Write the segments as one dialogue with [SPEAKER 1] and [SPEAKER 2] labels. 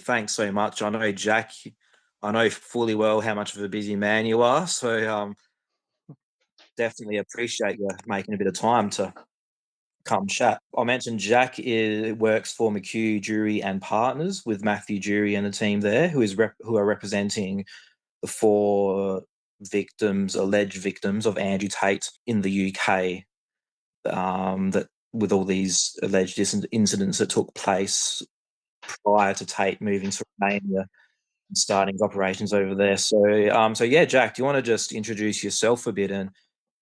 [SPEAKER 1] Thanks so much. I know, Jack, I know fully well how much of a busy man you are, so definitely appreciate you making a bit of time to come chat. I mentioned works for McHugh Jury and Partners with Matthew Jury and the team there, who are representing the four alleged victims of Andrew Tate in the UK. That with all these alleged incidents that took place prior to Tate moving to Romania and starting his operations over there. So yeah, Jack, do you want to just introduce yourself a bit and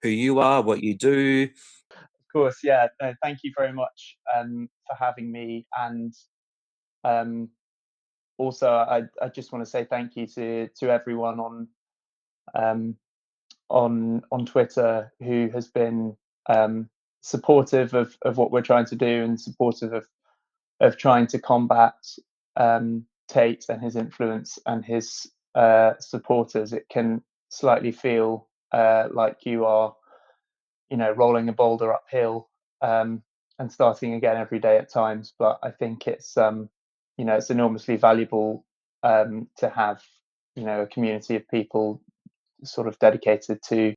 [SPEAKER 1] who you are, what you do?
[SPEAKER 2] Of course, yeah. Thank you very much for having me, and um, also I just want to say thank you to everyone um, on Twitter who has been supportive of what we're trying to do and supportive of trying to combat Tate and his influence and his supporters. It can slightly feel like you are, rolling a boulder uphill um, and starting again every day at times. But I think it's enormously valuable to have, a community of people sort of dedicated to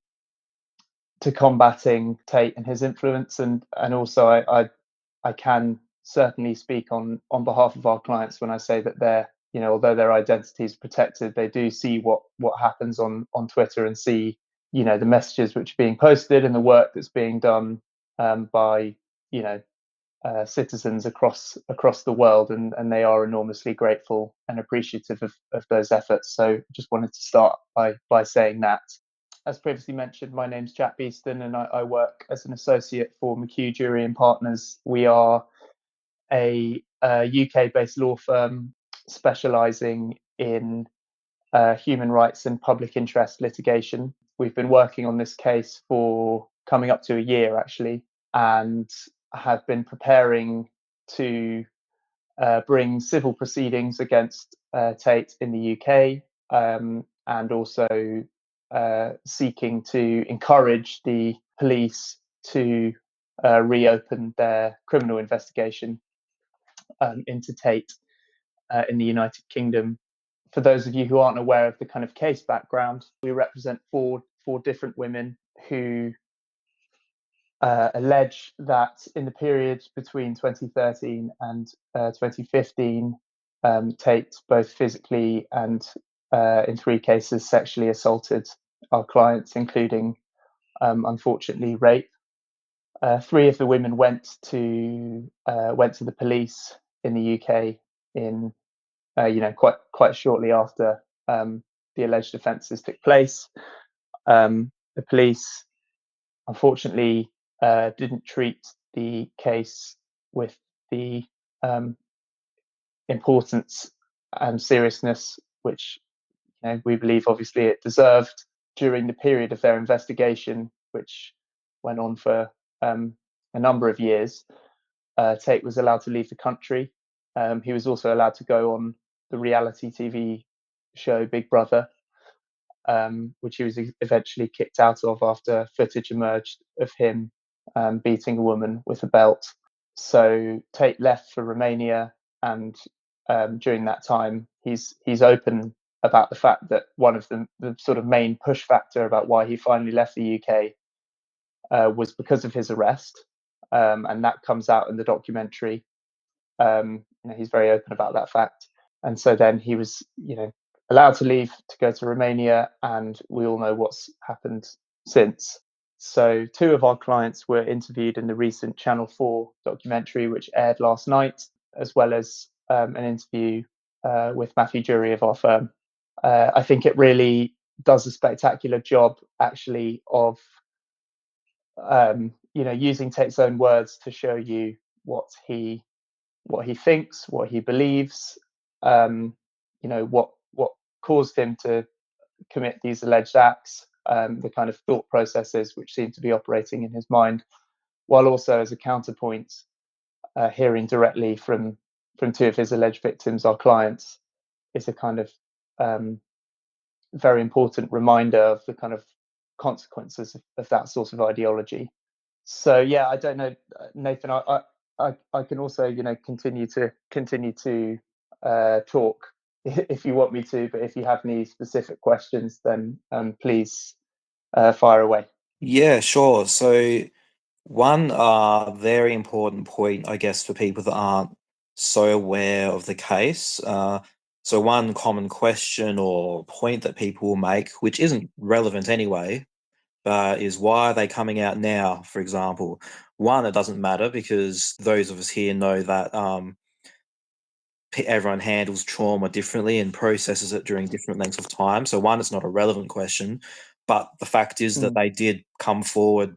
[SPEAKER 2] combating Tate and his influence, and also I can certainly speak on behalf of our clients when I say that although their identity is protected, they do see what happens on Twitter and see the messages which are being posted and the work that's being done by you know citizens across the world, and they are enormously grateful and appreciative of those efforts. So just wanted to start by saying that. As previously mentioned, my name's Jack Beeston, and I work as an associate for McHugh Jury and Partners. We are a UK-based law firm specialising in human rights and public interest litigation. We've been working on this case for coming up to a year, actually, and have been preparing to bring civil proceedings against Tate in the UK, and also seeking to encourage the police to reopen their criminal investigation into Tate in the United Kingdom. For those of you who aren't aware of the kind of case background, we represent four different women who allege that in the period between 2013 and 2015, Tate both physically and in three cases sexually assaulted our clients, including unfortunately rape. Three of the women went to the police in the UK in quite shortly after the alleged offences took place. The police unfortunately didn't treat the case with the um, importance and seriousness which we believe obviously it deserved. During the period of their investigation, which went on for a number of years, Tate was allowed to leave the country. He was also allowed to go on the reality TV show Big Brother, which he was eventually kicked out of after footage emerged of him beating a woman with a belt. So Tate left for Romania, and during that time, he's open about the fact that one of the sort of main push factor about why he finally left the UK was because of his arrest, and that comes out in the documentary. He's very open about that fact, and so then he was, allowed to leave to go to Romania, and we all know what's happened since. So two of our clients were interviewed in the recent Channel 4 documentary, which aired last night, as well as an interview with Matthew Jury of our firm. I think it really does a spectacular job, actually, of using Tate's own words to show you what he thinks, what he believes, what caused him to commit these alleged acts, the kind of thought processes which seem to be operating in his mind, while also as a counterpoint, hearing directly from two of his alleged victims, our clients, is a kind of very important reminder of the kind of consequences of that sort of ideology. So yeah, I don't know, Nathan. I can also continue to talk if you want me to, but if you have any specific questions, then please fire away.
[SPEAKER 1] Yeah, sure. So one very important point, I guess, for people that aren't so aware of the case. So one common question or point that people will make, which isn't relevant anyway, is why are they coming out now, for example? One, it doesn't matter because those of us here know that everyone handles trauma differently and processes it during different lengths of time. So one, it's not a relevant question, but the fact is that they did come forward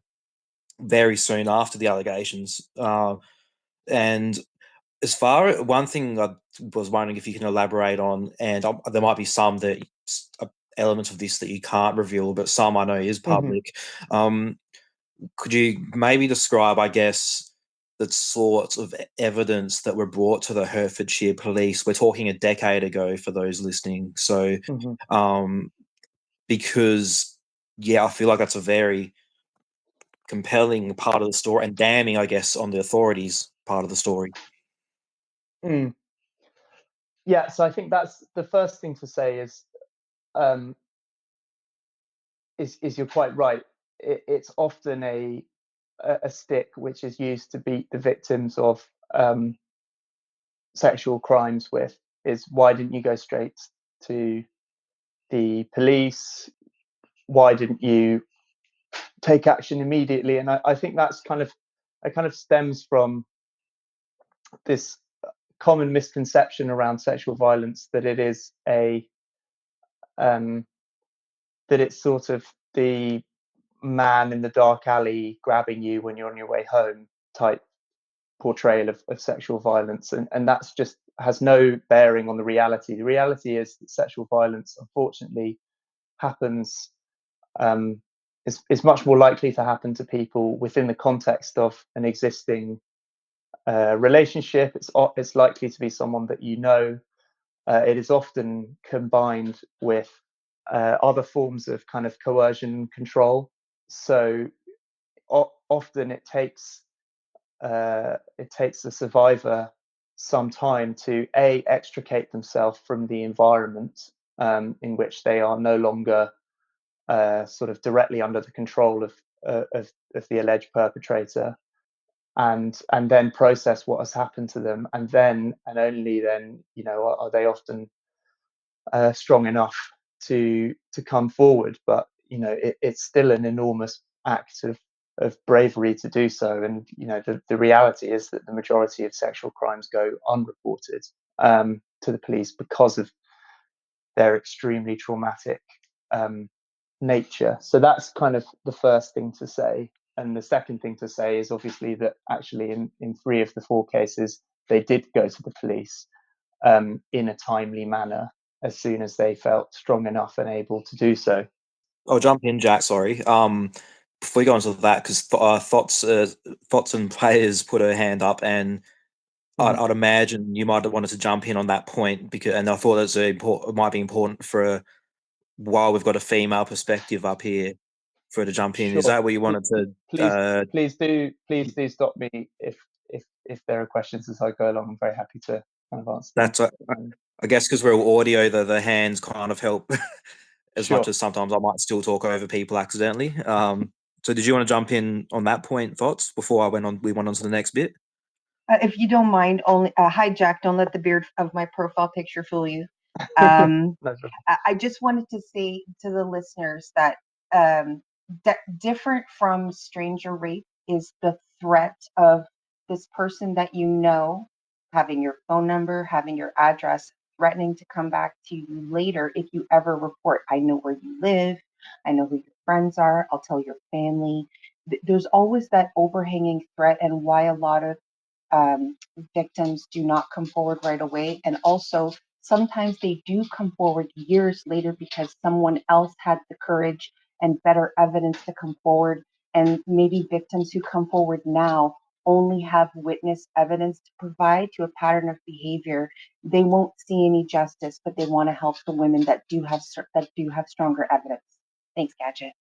[SPEAKER 1] very soon after the allegations. And as far one thing I was wondering if you can elaborate on, and there might be some that elements of this that you can't reveal, but some I know is public. Could you maybe describe, I guess, the sorts of evidence that were brought to the Hertfordshire police? We're talking a decade ago for those listening. So, because, yeah, I feel like that's a very compelling part of the story and damning, I guess, on the authorities' part of the story.
[SPEAKER 2] Yeah, so I think that's the first thing to say um, is you're quite right. It's often a stick which is used to beat the victims of sexual crimes with, is why didn't you go straight to the police? Why didn't you take action immediately? And I think that's it kind of stems from this common misconception around sexual violence that it is um, that it's sort of the man in the dark alley grabbing you when you're on your way home type portrayal of sexual violence, and that's just has no bearing on the reality. The reality is that sexual violence, unfortunately, happens is much more likely to happen to people within the context of an existing relationship. It's likely to be someone that you know. It is often combined with other forms of kind of coercion and control. So often it takes the survivor some time to extricate themselves from the environment in which they are no longer sort of directly under the control of the alleged perpetrator, and then process what has happened to them, and then and only then, are they often strong enough to come forward. But it's still an enormous act of bravery to do so. And the reality is that the majority of sexual crimes go unreported to the police because of their extremely traumatic nature. So that's kind of the first thing to say. And the second thing to say is obviously that actually in 3 of the 4 cases, they did go to the police in a timely manner as soon as they felt strong enough and able to do so.
[SPEAKER 1] I'll jump in, Jack. Sorry. Before we go into that, because Thoughts and Players put her hand up, and I'd imagine you might have wanted to jump in on that point because, and I thought it might be important for while we've got a female perspective up here for her to jump in. Is
[SPEAKER 2] Sure.
[SPEAKER 1] that what you wanted to?
[SPEAKER 2] Please do stop me if there are questions as I go along. I'm very happy to kind of answer them.
[SPEAKER 1] That's I guess because we're all audio, the hands kind of help as much
[SPEAKER 2] Sure.
[SPEAKER 1] as sometimes I might still talk over people accidentally. So did you want to jump in on that point, Thoughts, before we went on to the next bit?
[SPEAKER 3] If you don't mind, only hi Jack. Don't let the beard of my profile picture fool you. Um,
[SPEAKER 2] No,
[SPEAKER 3] I just wanted to say to the listeners that different from stranger rape is the threat of this person that you know having your phone number, having your address, threatening to come back to you later if you ever report. I know where you live. I know who your friends are. I'll tell your family. There's always that overhanging threat, and why a lot of um, victims do not come forward right away. And also, sometimes they do come forward years later because someone else had the courage and better evidence to come forward. And maybe victims who come forward now only have witness evidence to provide to a pattern of behavior. They won't see any justice, but they want to help the women that do have stronger evidence. Thanks, Gadget.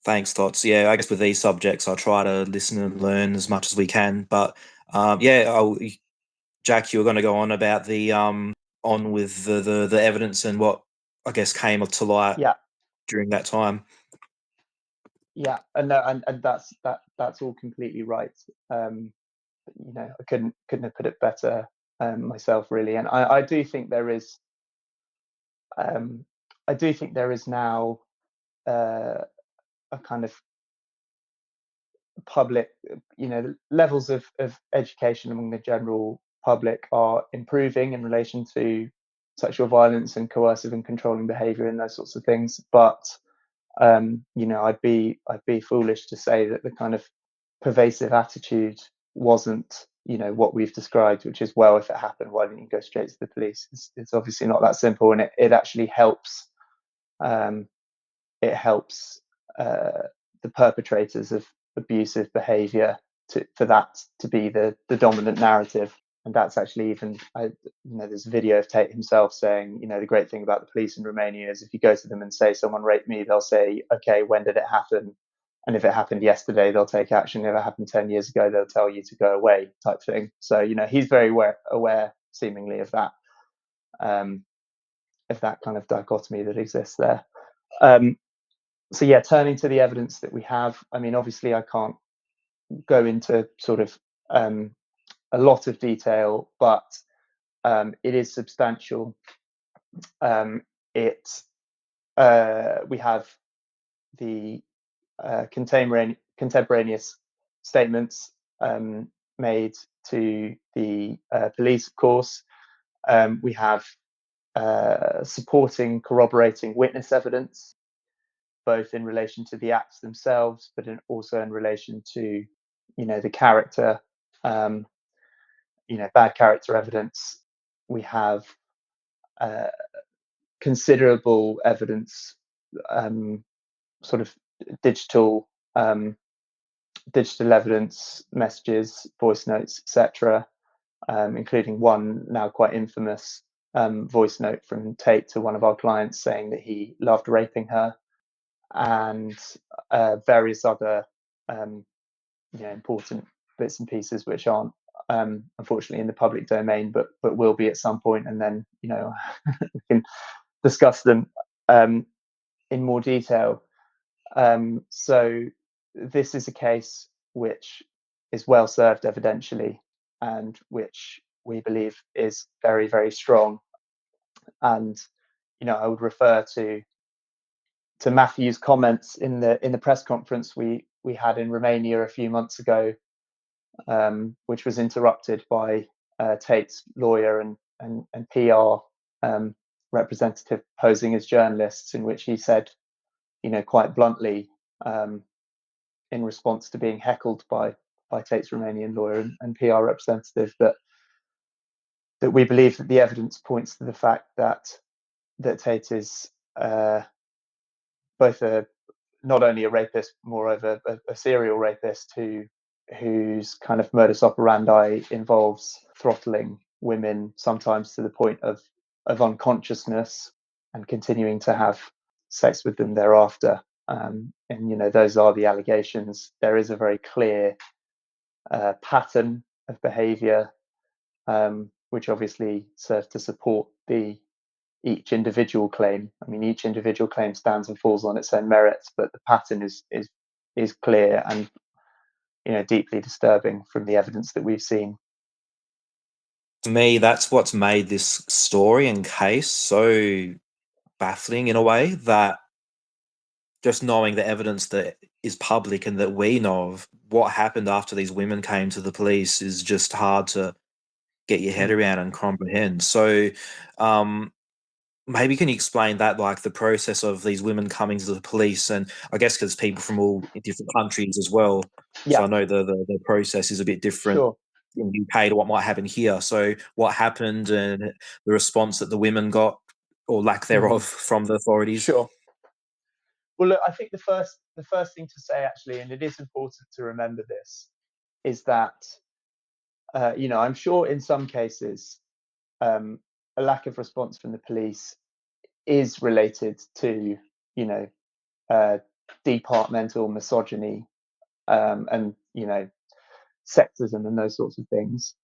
[SPEAKER 1] Thanks, Thoughts. Yeah, I guess with these subjects, I try to listen and learn as much as we can. But yeah, Jack, you were going to go on about the on with the evidence and what I guess came to light
[SPEAKER 2] Yeah,
[SPEAKER 1] during that time.
[SPEAKER 2] yeah, and that's all completely right. I couldn't have put it better myself, really. And I do think there is now a kind of public, levels of education among the general public are improving in relation to sexual violence and coercive and controlling behaviour and those sorts of things. But I'd be foolish to say that the kind of pervasive attitude wasn't, what we've described, which is, well, if it happened, why didn't you go straight to the police? It's obviously not that simple, and it actually helps. It helps the perpetrators of abusive behaviour for that to be the dominant narrative. And that's actually even, there's a video of Tate himself saying, the great thing about the police in Romania is if you go to them and say someone raped me, they'll say, okay, when did it happen? And if it happened yesterday, they'll take action. If it happened 10 years ago, they'll tell you to go away, type thing. So, he's very aware seemingly of that kind of dichotomy that exists there. So yeah, turning to the evidence that we have, I mean, obviously I can't go into sort of a lot of detail, but it is substantial. We have the contemporaneous statements made to the police, of course. We have supporting, corroborating witness evidence, both in relation to the acts themselves, but also in relation to, the character, bad character evidence. We have considerable evidence, sort of digital evidence, messages, voice notes, etc., including one now quite infamous voice note from Tate to one of our clients saying that he loved raping her, and various other important bits and pieces which aren't unfortunately in the public domain, but will be at some point, and then we can discuss them in more detail. So this is a case which is well served evidentially, and which we believe is very, very strong. And I would refer to Matthew's comments in the press conference we had in Romania a few months ago, which was interrupted by Tate's lawyer and PR representative posing as journalists, in which he said, quite bluntly, in response to being heckled by Tate's Romanian lawyer and PR representative, that we believe that the evidence points to the fact that Tate is both not only a rapist, moreover a serial rapist whose kind of modus operandi involves throttling women, sometimes to the point of unconsciousness, and continuing to have sex with them thereafter. And those are the allegations. There is a very clear pattern of behaviour, which obviously serves to support each individual claim. I mean, each individual claim stands and falls on its own merits, but the pattern is clear and deeply disturbing from the evidence that we've seen.
[SPEAKER 1] To me, that's what's made this story and case so baffling in a way, that just knowing the evidence that is public and that we know of, what happened after these women came to the police is just hard to get your head around and comprehend. So, maybe can you explain that, like the process of these women coming to the police, and I guess because people from all different countries as well.
[SPEAKER 2] Yeah.
[SPEAKER 1] So I know the process is a bit different
[SPEAKER 2] Sure.
[SPEAKER 1] in the UK to what might happen here. So what happened and the response that the women got, or lack thereof, from the authorities?
[SPEAKER 2] Sure. Well, look, I think the first thing to say, actually, and it is important to remember this, is that I'm sure in some cases a lack of response from the police is related to departmental misogyny and sexism and those sorts of things.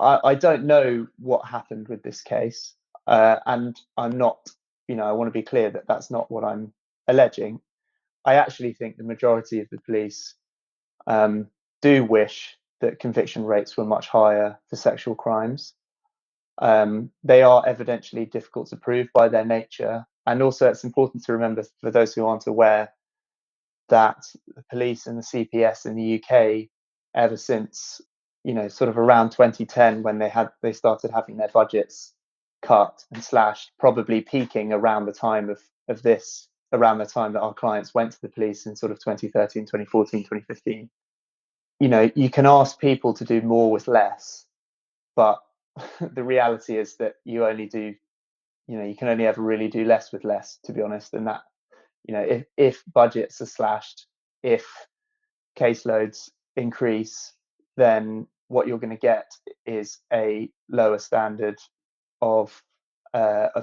[SPEAKER 2] I don't know what happened with this case, and I'm not, I want to be clear that that's not what I'm alleging. I actually think the majority of the police do wish that conviction rates were much higher for sexual crimes. They are evidentially difficult to prove by their nature, and also it's important to remember, for those who aren't aware, that the police and the CPS in the UK, ever since sort of around 2010, when they started having their budgets cut and slashed, probably peaking around the time around the time that our clients went to the police in sort of 2013, 2014, 2015. You can ask people to do more with less, but the reality is that you can only ever really do less with less, to be honest. And that, if budgets are slashed, if caseloads increase, then what you're going to get is a lower standard of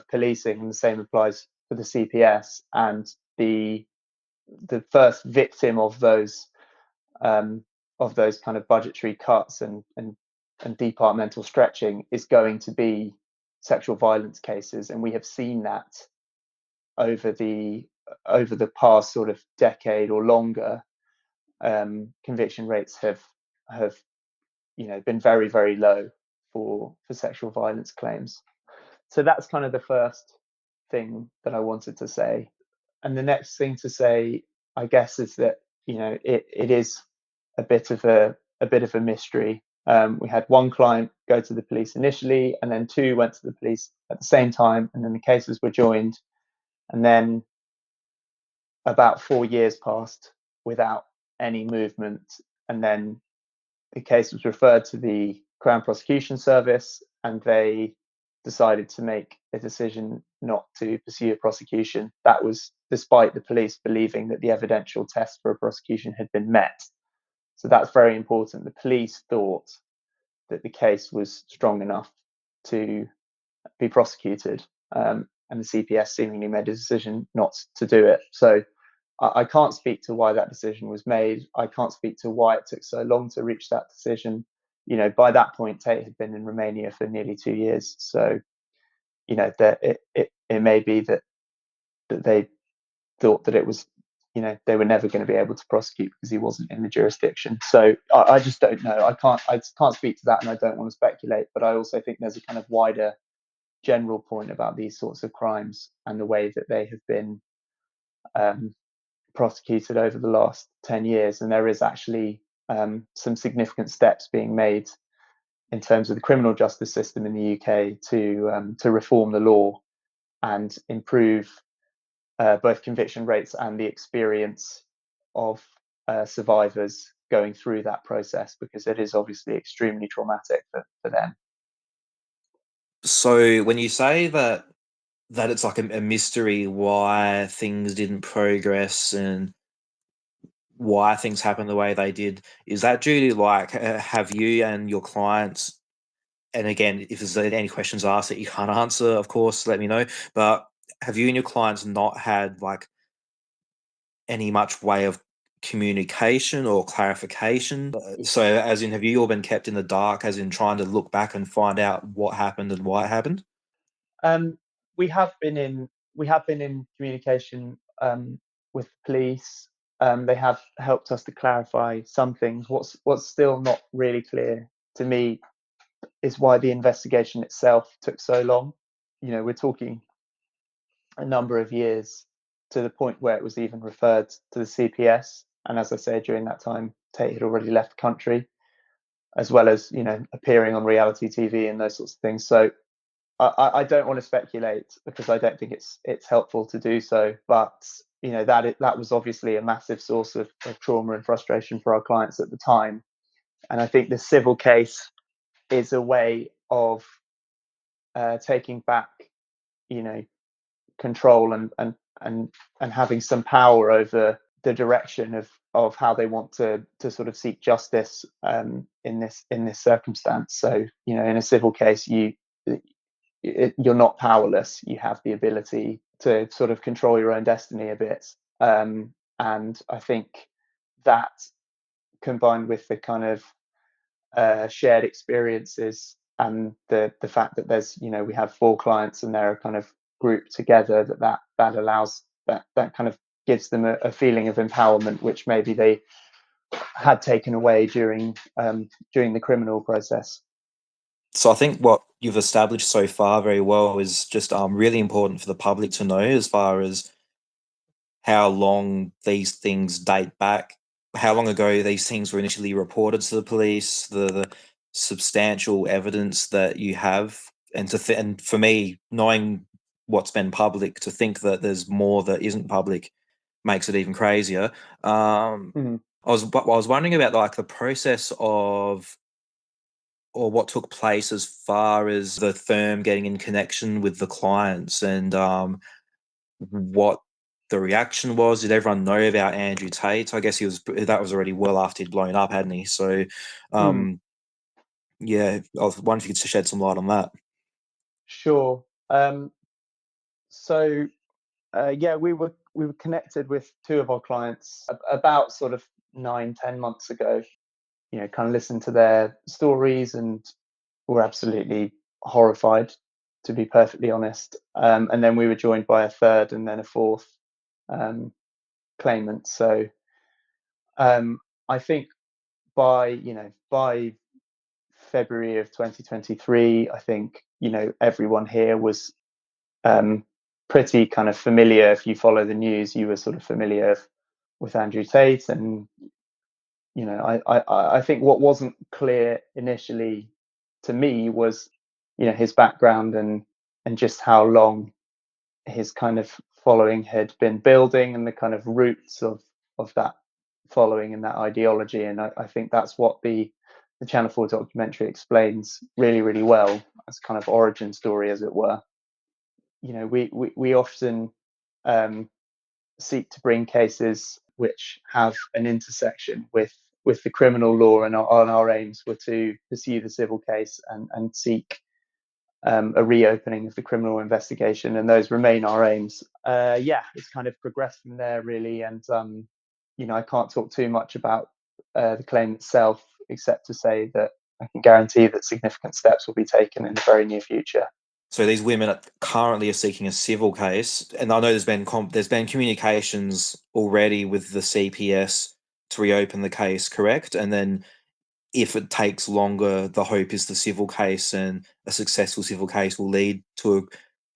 [SPEAKER 2] policing, and the same applies for the CPS. And the first victim of those kind of budgetary cuts and departmental stretching is going to be sexual violence cases, and we have seen that over the past sort of decade or longer. Conviction rates have been very, very low for sexual violence claims. So that's kind of the first thing that I wanted to say. And the next thing to say, I guess, is that it is a bit of a mystery. We had one client go to the police initially, and then two went to the police at the same time, and then the cases were joined, and then about 4 years passed without any movement, and then the case was referred to the Crown Prosecution Service, and they decided to make a decision not to pursue a prosecution. That was despite the police believing that the evidential test for a prosecution had been met. So that's very important. The police thought that the case was strong enough to be prosecuted, and the CPS seemingly made a decision not to do it. So I can't speak to why that decision was made. I can't speak to why it took so long to reach that decision. By that point, Tate had been in Romania for nearly 2 years. So, that it may be that they thought that it was, they were never going to be able to prosecute because he wasn't in the jurisdiction. So I just don't know. I can't speak to that, and I don't want to speculate. But I also think there's a kind of wider general point about these sorts of crimes and the way that they have been prosecuted over the last 10 years. And there is actually some significant steps being made in terms of the criminal justice system in the UK to reform the law and improve both conviction rates and the experience of survivors going through that process, because it is obviously extremely traumatic for them.
[SPEAKER 1] So when you say that it's like a mystery why things didn't progress and why things happened the way they did, is that due to like have you and your clients, and again, if there's any questions asked that you can't answer, of course, let me know. But have you and your clients not had like any much way of communication or clarification? So, as in, have you all been kept in the dark, as in trying to look back and find out what happened and why it happened?
[SPEAKER 2] We have been in communication with the police. They have helped us to clarify some things. What's still not really clear to me is why the investigation itself took so long. We're talking a number of years, to the point where it was even referred to the CPS. And as I say, during that time, Tate had already left the country, as well as appearing on reality TV and those sorts of things. So I don't want to speculate, because I don't think it's helpful to do so. But that was obviously a massive source of trauma and frustration for our clients at the time. And I think the civil case is a way of taking back, control and having some power over the direction of how they want to sort of seek justice in this circumstance. So in a civil case, you're not powerless. You have the ability to sort of control your own destiny a bit. And I think that, combined with the kind of shared experiences and the fact that there's, we have 4 clients and they're kind of grouped together, that allows that kind of gives them a feeling of empowerment, which maybe they had taken away during the criminal process.
[SPEAKER 1] So I think what you've established so far very well is just really important for the public to know, as far as how long these things date back, how long ago these things were initially reported to the police, the substantial evidence that you have, and and for me, knowing what's been public, to think that there's more that isn't public makes it even crazier. I was wondering about like the process of, or what took place as far as the firm getting in connection with the clients, and what the reaction was. Did everyone know about Andrew Tate? I guess that was already well after he'd blown up, hadn't he? So, yeah, I was wondering if you could shed some light on that.
[SPEAKER 2] Sure. So yeah, we were connected with 2 of our clients about sort of 9-10 months ago. Kind of listened to their stories and were absolutely horrified, to be perfectly honest. And then we were joined by a third and then a fourth claimant. So I think by February of 2023, I think everyone here was pretty kind of familiar. If you follow the news, you were sort of familiar with Andrew Tate, and I think what wasn't clear initially to me was his background and just how long his kind of following had been building, and the kind of roots of that following and that ideology. And I think that's what the Channel 4 documentary explains really, really well, as kind of origin story, as it were. We often seek to bring cases which have an intersection with the criminal law, and our aims were to pursue the civil case and seek a reopening of the criminal investigation, and those remain our aims. Yeah, it's kind of progressed from there, really. And I can't talk too much about the claim itself, except to say that I can guarantee that significant steps will be taken in the very near future.
[SPEAKER 1] So these women currently are seeking a civil case, and I know there's been communications already with the CPS to reopen the case, correct? And then if it takes longer, the hope is the civil case, and a successful civil case will lead to a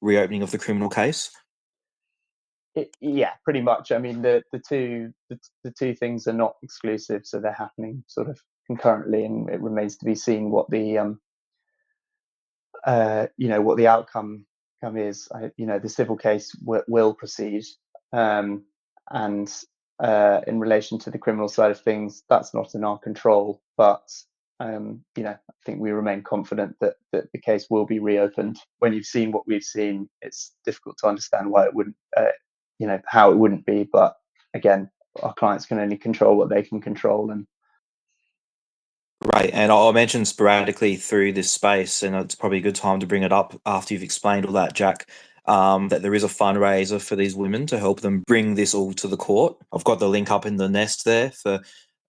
[SPEAKER 1] reopening of the criminal case.
[SPEAKER 2] Yeah, pretty much. I mean, the two things are not exclusive, so they're happening sort of concurrently, and it remains to be seen what the what the outcome is. The civil case will proceed, and in relation to the criminal side of things, that's not in our control. But I think we remain confident that the case will be reopened. When you've seen what we've seen, it's difficult to understand why it wouldn't, how it wouldn't be. But again, our clients can only control what they can control, and
[SPEAKER 1] Right, and I'll mention sporadically through this space, and it's probably a good time to bring it up after you've explained all that, Jack, that there is a fundraiser for these women to help them bring this all to the court. I've got the link up in the nest there for,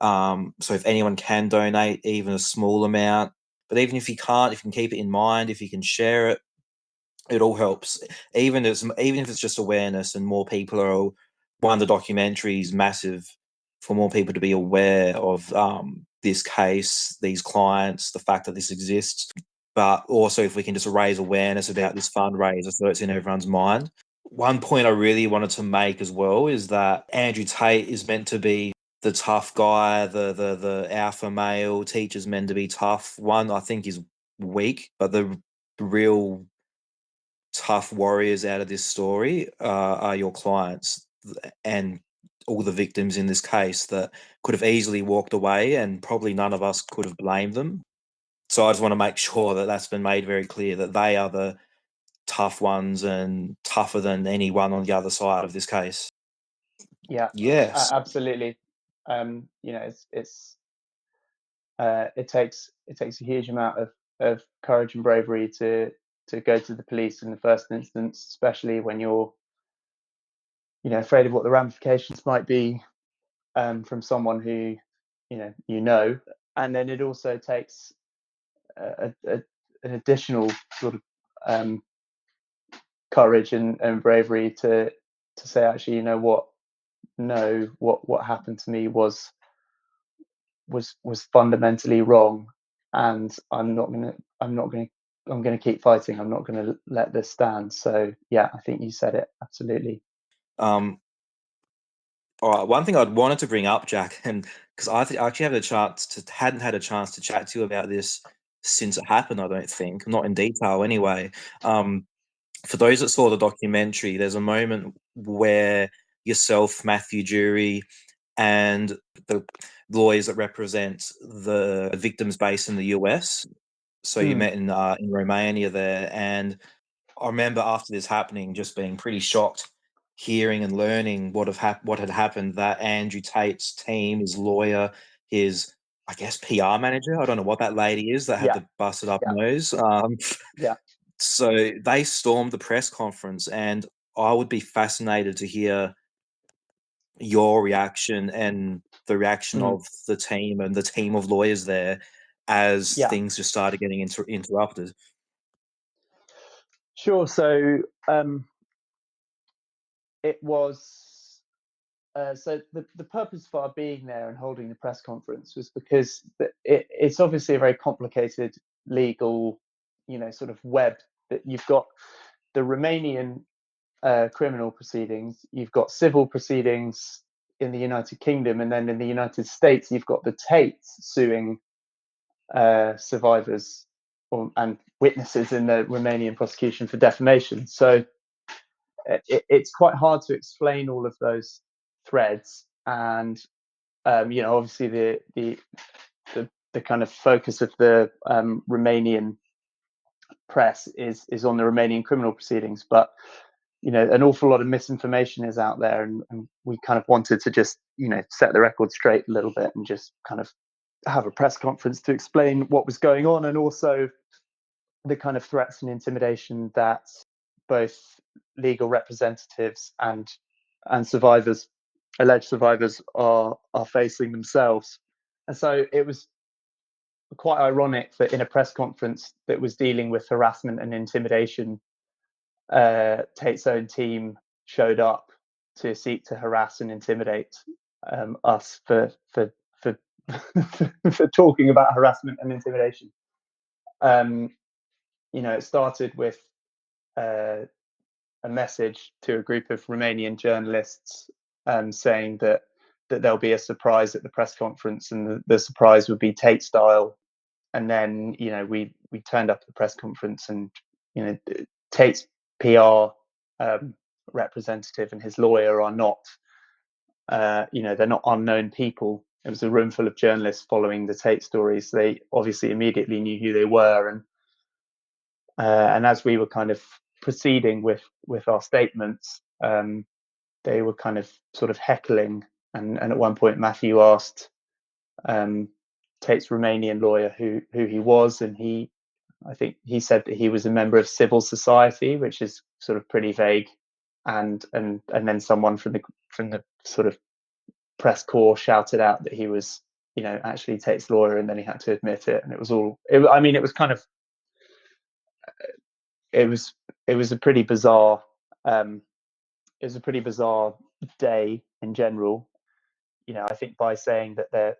[SPEAKER 1] so if anyone can donate even a small amount, but even if you can't, if you can keep it in mind, if you can share it, it all helps. Even if it's just awareness, and more people are. One, the documentary is massive for more people to be aware of this case, these clients, the fact that this exists. But also, if we can just raise awareness about this fundraiser, so it's in everyone's mind. One point I really wanted to make as well is that Andrew Tate is meant to be the tough guy, the alpha male, teaches men to be tough. One, I think, is weak, but the real tough warriors out of this story are your clients and all the victims in this case that could have easily walked away, and probably none of us could have blamed them. So I just want to make sure that that's been made very clear, that they are the tough ones and tougher than anyone on the other side of this case.
[SPEAKER 2] yeah,
[SPEAKER 1] Yes.
[SPEAKER 2] absolutely. It takes a huge amount of courage and bravery to go to the police in the first instance, especially when you're afraid of what the ramifications might be from someone who and then it also takes a an additional sort of courage and bravery to say, actually, you know what, no, what happened to me was fundamentally wrong, and I'm gonna keep fighting. I'm not gonna let this stand. So yeah, I think you said it absolutely.
[SPEAKER 1] All right, one thing I'd wanted to bring up, Jack, and because I actually hadn't had a chance to chat to you about this since it happened. I don't think, not in detail anyway. For those that saw the documentary, there's a moment where yourself, Matthew Jury, and the lawyers that represent the victims based in the US. So you met in Romania there, and I remember after this happening, just being pretty shocked, hearing and learning what had happened. That Andrew Tate's team, his lawyer, his, I guess, PR manager. I don't know what that lady is that had
[SPEAKER 2] Yeah.
[SPEAKER 1] the busted up
[SPEAKER 2] Yeah.
[SPEAKER 1] nose.
[SPEAKER 2] Yeah.
[SPEAKER 1] So they stormed the press conference, and I would be fascinated to hear your reaction and the reaction of the team and the team of lawyers there as
[SPEAKER 2] Yeah.
[SPEAKER 1] things just started getting interrupted.
[SPEAKER 2] Sure. So it was so the purpose for our being there and holding the press conference was because it's obviously a very complicated legal, sort of web that you've got the Romanian criminal proceedings, you've got civil proceedings in the United Kingdom, and then in the United States, you've got the Tates suing survivors and witnesses in the Romanian prosecution for defamation. So it's quite hard to explain all of those threads, and obviously the kind of focus of the Romanian press is on the Romanian criminal proceedings, but an awful lot of misinformation is out there, and we kind of wanted to just set the record straight a little bit and just kind of have a press conference to explain what was going on, and also the kind of threats and intimidation that both legal representatives and survivors, alleged survivors, are facing themselves. And so it was quite ironic that in a press conference that was dealing with harassment and intimidation, Tate's own team showed up to seek to harass and intimidate us for for talking about harassment and intimidation. It started with a message to a group of Romanian journalists saying that there'll be a surprise at the press conference, and the surprise would be Tate style. And then we turned up at the press conference, and Tate's PR representative and his lawyer are not they're not unknown people. It was a room full of journalists following the Tate stories. They obviously immediately knew who they were, and as we were kind of proceeding with our statements, they were kind of sort of heckling, and at one point Matthew asked Tate's Romanian lawyer who he was, and I think he said that he was a member of civil society, which is sort of pretty vague, and then someone from the sort of press corps shouted out that he was actually Tate's lawyer, and then he had to admit it, and it was kind of it was a pretty bizarre day in general. I think by saying that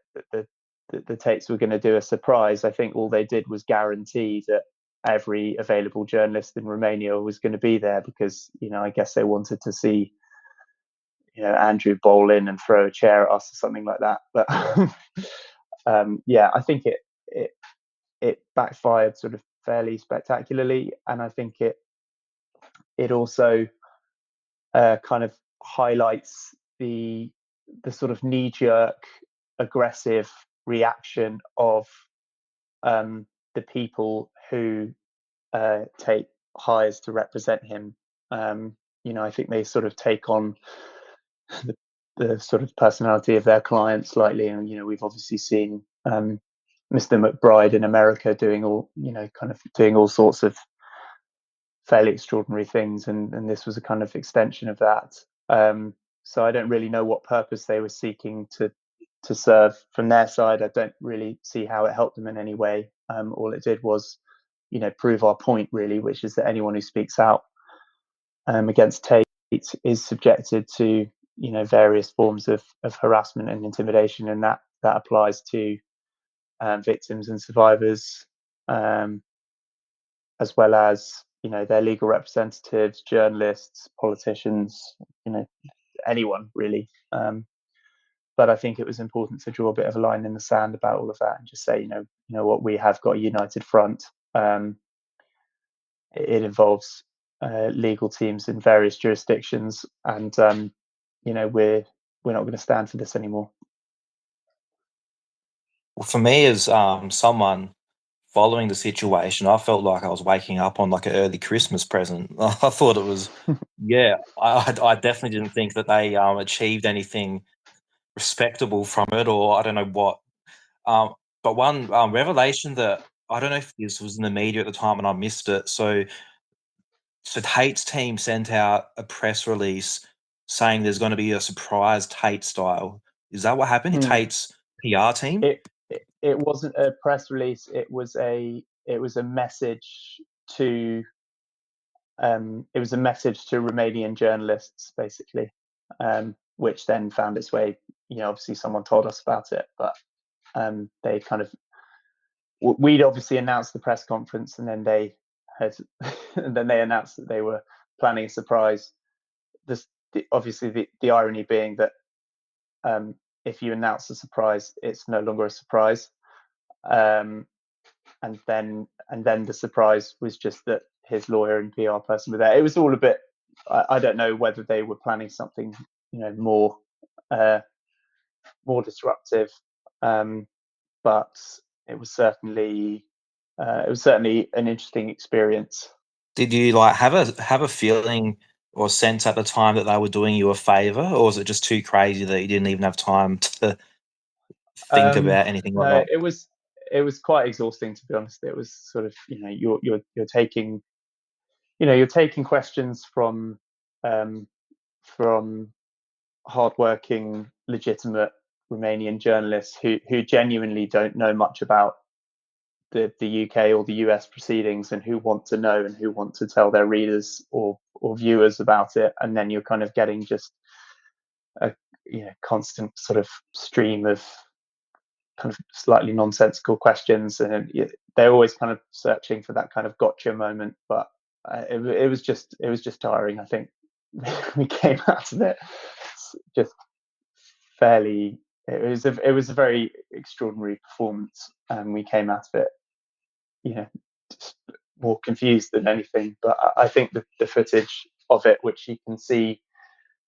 [SPEAKER 2] the Tates were going to do a surprise, I think all they did was guarantee that every available journalist in Romania was going to be there, because I guess they wanted to see Andrew bowl in and throw a chair at us or something like that. But I think it backfired sort of fairly spectacularly, and I think it also kind of highlights the sort of knee-jerk, aggressive reaction of the people who Tate hires to represent him. I think they sort of take on the sort of personality of their client slightly, and we've obviously seen Mr. McBride in America doing all sorts of fairly extraordinary things, and this was a kind of extension of that. So I don't really know what purpose they were seeking to serve from their side. I don't really see how it helped them in any way. All it did was prove our point, really, which is that anyone who speaks out against Tate is subjected to various forms of harassment and intimidation, and that applies to victims and survivors, as well as their legal representatives, journalists, politicians, anyone really. But I think it was important to draw a bit of a line in the sand about all of that and just say, what, we have got a united front. It involves legal teams in various jurisdictions, and we're not going to stand for this anymore.
[SPEAKER 1] Well, for me, as someone following the situation, I felt like I was waking up on like an early Christmas present. I thought it was, yeah, I definitely didn't think that they achieved anything respectable from it, or I don't know what. Um, but one revelation that I don't know if this was in the media at the time and I missed it. So Tate's team sent out a press release saying there's going to be a surprise Tate style. Is that what happened? Tate's PR team?
[SPEAKER 2] It wasn't a press release. It was a message to Romanian journalists, basically, which then found its way. Obviously, someone told us about it, but they kind of, we'd obviously announced the press conference, and then they announced that they were planning a surprise. Obviously, the irony being that if you announce a surprise, it's no longer a surprise. And then the surprise was just that his lawyer and PR person were there. It was all a bit. I don't know whether they were planning something, more disruptive, but it was certainly an interesting experience.
[SPEAKER 1] Did you like have a feeling or sense at the time that they were doing you a favor, or was it just too crazy that you didn't even have time to think about anything like
[SPEAKER 2] No,
[SPEAKER 1] that?
[SPEAKER 2] it was quite exhausting, to be honest. It was sort of, you're taking questions from hardworking, legitimate Romanian journalists who genuinely don't know much about the UK or the US proceedings, and who want to know and who want to tell their readers or viewers about it. And then you're kind of getting just a constant sort of stream of kind of slightly nonsensical questions, and they're always kind of searching for that kind of gotcha moment. But it was just tiring. I think we came out of it just fairly. It was a very extraordinary performance, and we came out of it, just more confused than anything. But I think the footage of it, which you can see,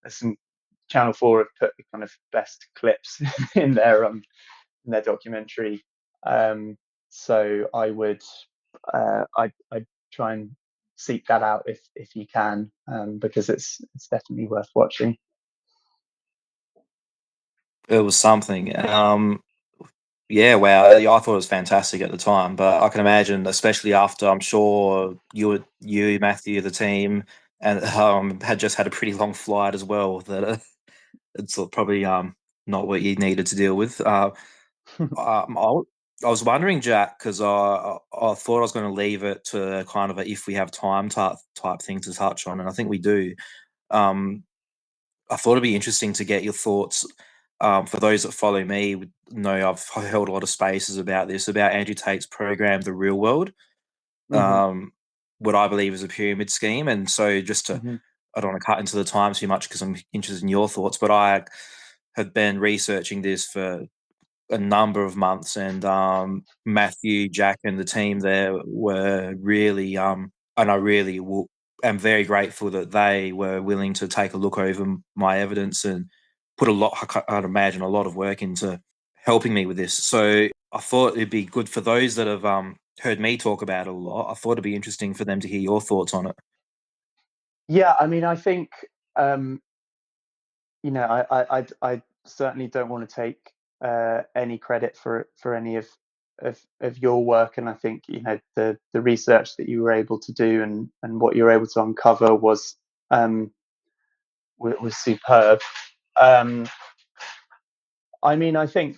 [SPEAKER 2] there's some Channel 4 have put the kind of best clips in their documentary. So I would I'd try and seek that out if you can, because it's definitely worth watching.
[SPEAKER 1] It was something. Yeah, wow. I thought it was fantastic at the time, but I can imagine, especially after, I'm sure you, Matthew, the team, and had just had a pretty long flight as well. That it's probably not what you needed to deal with. I was wondering, Jack, because I thought I was going to leave it to kind of a if we have time type thing to touch on, and I think we do. Um, I thought it'd be interesting to get your thoughts. For those that follow me, would know I've held a lot of spaces about this, about Andrew Tate's program, The Real World, what I believe is a pyramid scheme. And so, I don't want to cut into the time too much because I'm interested in your thoughts, but I have been researching this for a number of months, and Matthew, Jack, and the team there were really, and I really am very grateful that they were willing to take a look over my evidence and put I'd imagine, a lot of work into helping me with this. So I thought it'd be good for those that have heard me talk about it a lot. I thought it'd be interesting for them to hear your thoughts on it.
[SPEAKER 2] Yeah, I mean, I think I certainly don't want to take any credit for any of your work, and I think the research that you were able to do and what you were able to uncover was superb. I mean, I think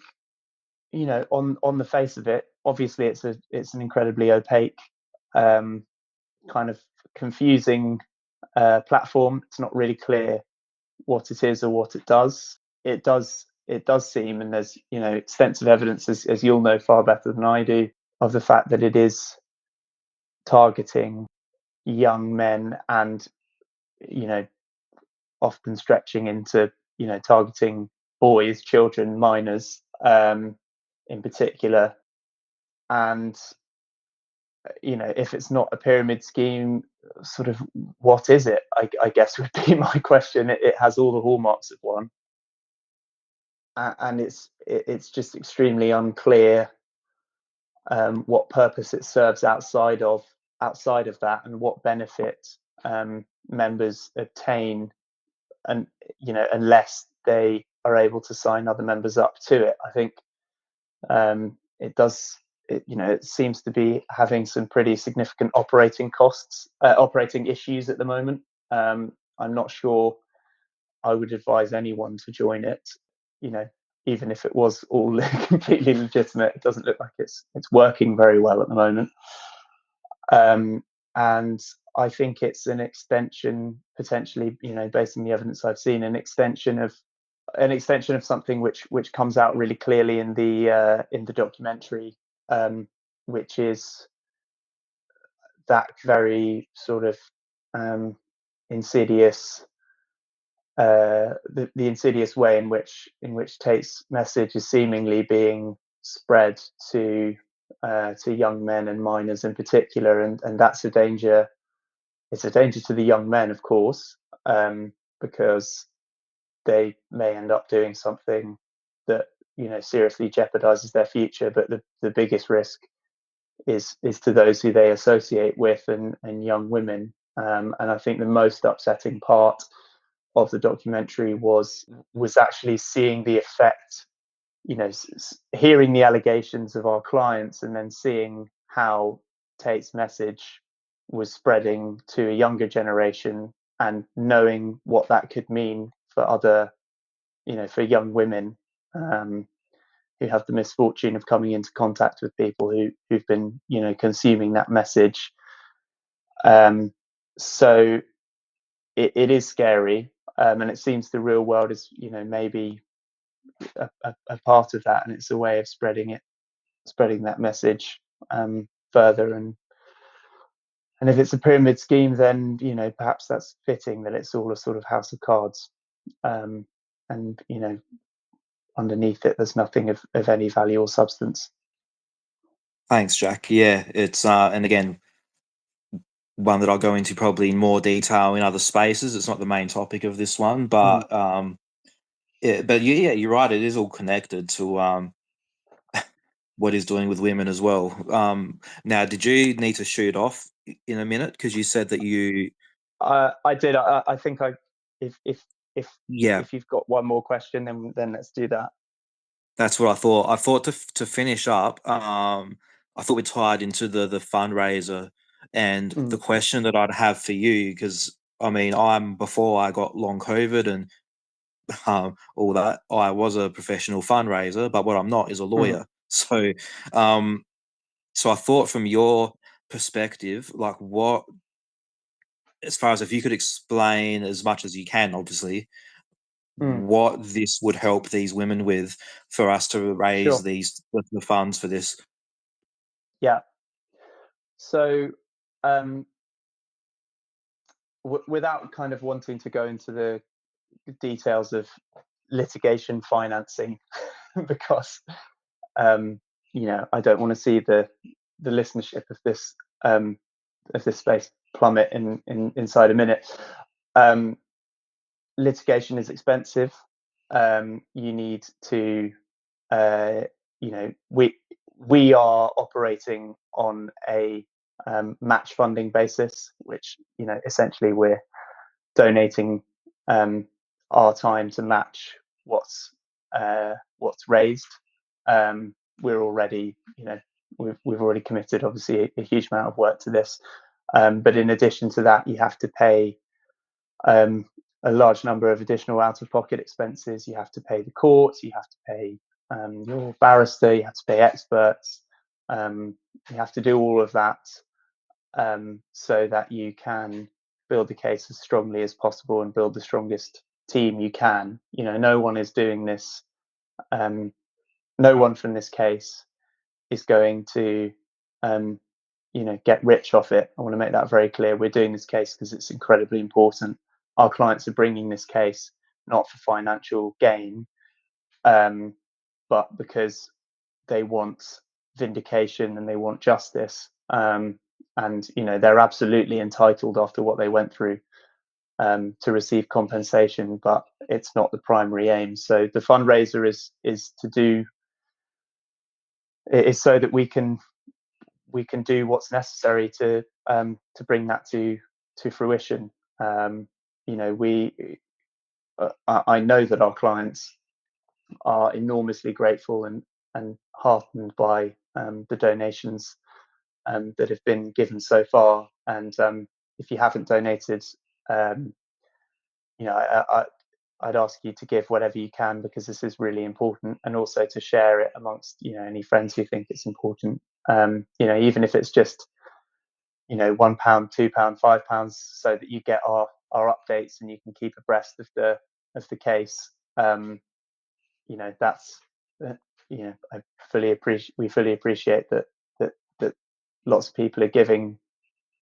[SPEAKER 2] on the face of it, obviously it's an incredibly opaque kind of confusing platform. It's not really clear what it is or what it does. It does seem, and there's extensive evidence, as you'll know far better than I do, of the fact that it is targeting young men, and often stretching into targeting boys, children, minors, in particular. And if it's not a pyramid scheme, sort of what is it? I guess would be my question. It has all the hallmarks of one, and it's just extremely unclear what purpose it serves outside of that, and what benefit members obtain, and unless they are able to sign other members up to it. I think it seems to be having some pretty significant operating costs, operating issues at the moment. I'm not sure I would advise anyone to join it. Even if it was all completely legitimate, it doesn't look like it's working very well at the moment. And I think it's an extension, potentially, based on the evidence I've seen, an extension of something which comes out really clearly in the documentary, which is that very sort of insidious, the insidious way in which Tate's message is seemingly being spread to young men and minors in particular, and that's a danger. It's a danger to the young men, of course, because they may end up doing something that seriously jeopardizes their future. But the biggest risk is to those who they associate with, and young women. And I think the most upsetting part of the documentary was actually seeing the effect, hearing the allegations of our clients, and then seeing how Tate's message was spreading to a younger generation, and knowing what that could mean for other, for young women who have the misfortune of coming into contact with people who've been, consuming that message. So it is scary, and it seems the real world is, maybe a part of that, and it's a way of spreading that message further. And if it's a pyramid scheme, then perhaps that's fitting that it's all a sort of house of cards, and underneath it there's nothing of any value or substance.
[SPEAKER 1] Thanks, Jack. Yeah, it's and again, one that I'll go into probably in more detail in other spaces. It's not the main topic of this one, but but yeah, you're right. It is all connected to what he's doing with women as well. Now, did you need to shoot off in a minute because you said that you?
[SPEAKER 2] I did. I think if
[SPEAKER 1] Yeah,
[SPEAKER 2] you've got one more question, then let's do that.
[SPEAKER 1] that's what I thought. I thought to finish up. I thought we tied into the fundraiser, and the question that I'd have for you, because I mean, before I got long COVID and all that, I was a professional fundraiser, but what I'm not is a lawyer. So, so I thought from your perspective, like what, as far as if you could explain as much as you can, obviously, what this would help these women with for us to raise
[SPEAKER 2] Sure.
[SPEAKER 1] the funds for this.
[SPEAKER 2] Yeah. So, without kind of wanting to go into the details of litigation financing, because I don't want to see the listenership of this space plummet inside a minute. Litigation is expensive. You need to, we are operating on a match funding basis, which essentially we're donating our time to match what's raised. We're already, we've already committed obviously a huge amount of work to this, but in addition to that, you have to pay a large number of additional out-of-pocket expenses. You have to pay the courts, you have to pay your barrister, you have to pay experts, you have to do all of that. so that you can build the case as strongly as possible and build the strongest team you can. You know, no one is doing this. No one from this case is going to, you know, get rich off it. I want to make that very clear. We're doing this case because it's incredibly important. Our clients are bringing this case not for financial gain, but because they want vindication and they want justice. And you know, they're absolutely entitled after what they went through to receive compensation, but it's not the primary aim. So the fundraiser is to do is so that we can do what's necessary to bring that to fruition. You know, I know that our clients are enormously grateful and heartened by the donations that have been given so far. And if you haven't donated, you know, I'd ask you to give whatever you can, because this is really important, and also to share it amongst, you know, any friends who think it's important. You know, even if it's just, you know, £1, £2, £5, so that you get our updates and you can keep abreast of the case. You know, that's you know, we fully appreciate that lots of people are giving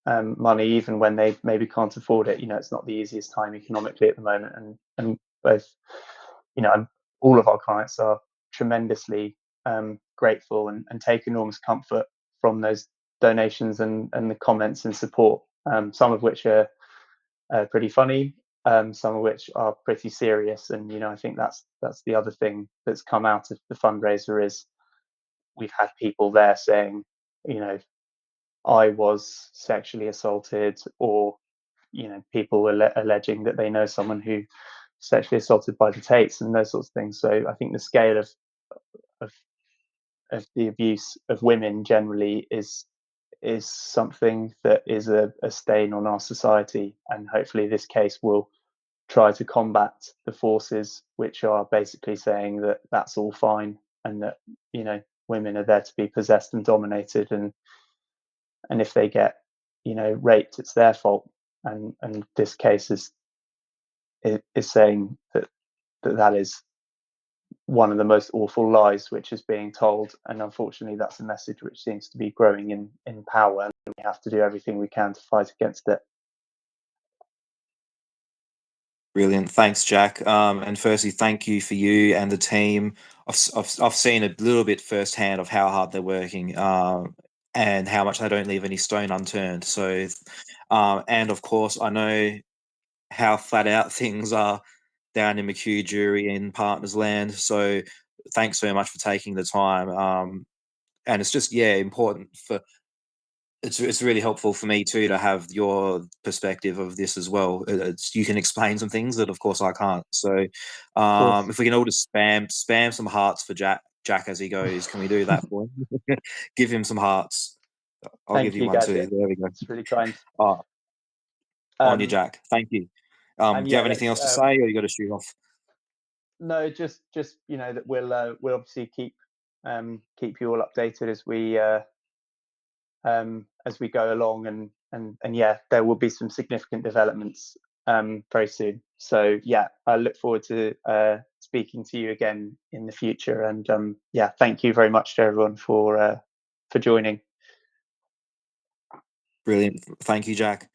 [SPEAKER 2] money even when they maybe can't afford it. You know, it's not the easiest time economically at the moment, and both, you know, all of our clients are tremendously grateful and take enormous comfort from those donations and the comments and support, some of which are pretty funny, some of which are pretty serious. And you know, I think that's the other thing that's come out of the fundraiser is we've had people there saying, you know, I was sexually assaulted, or you know, people alleging that they know someone who sexually assaulted by the Tates and those sorts of things. So I think the scale of the abuse of women generally is something that is a stain on our society, and hopefully this case will try to combat the forces which are basically saying that that's all fine, and that, you know, women are there to be possessed and dominated, and if they get, you know, raped, it's their fault. And this case is saying that is one of the most awful lies which is being told, and unfortunately that's a message which seems to be growing in power, and we have to do everything we can to fight against it.
[SPEAKER 1] Brilliant. Thanks, Jack. And firstly, thank you for you and the team. I've seen a little bit firsthand of how hard they're working, and how much they don't leave any stone unturned. So, and of course, I know how flat out things are down in McHugh Jury in Partners Land. So, thanks so much for taking the time. And it's just, yeah, important for it's really helpful for me too to have your perspective of this as well. You can explain some things that, of course, I can't. So, if we can all just spam some hearts for Jack as he goes, can we do that for him? Give him some hearts. I'll give
[SPEAKER 2] Thank
[SPEAKER 1] you
[SPEAKER 2] you,
[SPEAKER 1] one too.
[SPEAKER 2] Gadget.
[SPEAKER 1] There we go.
[SPEAKER 2] It's really kind.
[SPEAKER 1] Oh, on you, Jack. Thank you. Do you
[SPEAKER 2] Yeah,
[SPEAKER 1] have anything else to say, or you got to shoot off?
[SPEAKER 2] No, just you know, that we'll obviously keep you all updated as we go along, and yeah, there will be some significant developments very soon. So yeah, I look forward to speaking to you again in the future. And yeah, thank you very much to everyone for joining.
[SPEAKER 1] Brilliant. Thank you, Jack.